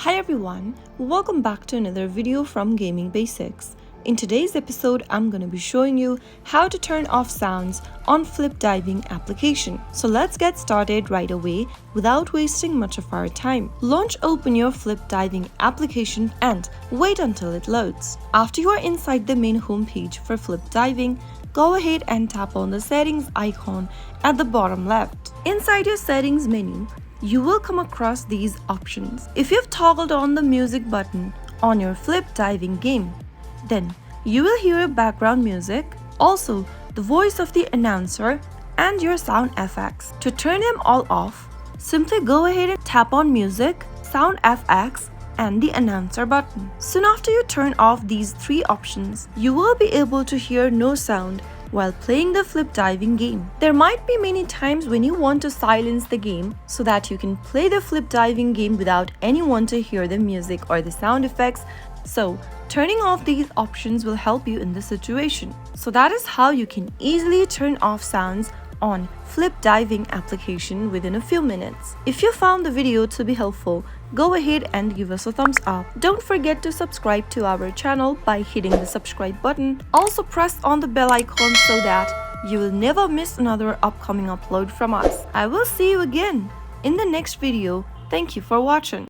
Hi everyone, welcome back to another video from Gaming Basics. In today's episode, I'm going to be showing you how to turn off sounds on flip diving application. So let's get started right away without wasting much of our time. Launch open your flip diving application and wait until it loads. After you are inside the main homepage for flip diving, go ahead and tap on the settings icon at the bottom left. Inside your settings menu, you will come across these options. If you've toggled on the music button on your flip diving game, then you will hear background music, also the voice of the announcer and your sound effects. To turn them all off, simply go ahead and tap on music, sound effects and the announcer button. Soon after you turn off these three options, you will be able to hear no sound while playing the flip diving game. There might be many times when you want to silence the game so that you can play the flip diving game without anyone to hear the music or the sound effects. So turning off these options will help you in this situation. So that is how you can easily turn off sounds on flip diving application within a few minutes. If you found the video to be helpful, go ahead and give us a thumbs up. Don't forget to subscribe to our channel by hitting the subscribe button. Also press on the bell icon so that you will never miss another upcoming upload from us. I will see you again in the next video. Thank you for watching.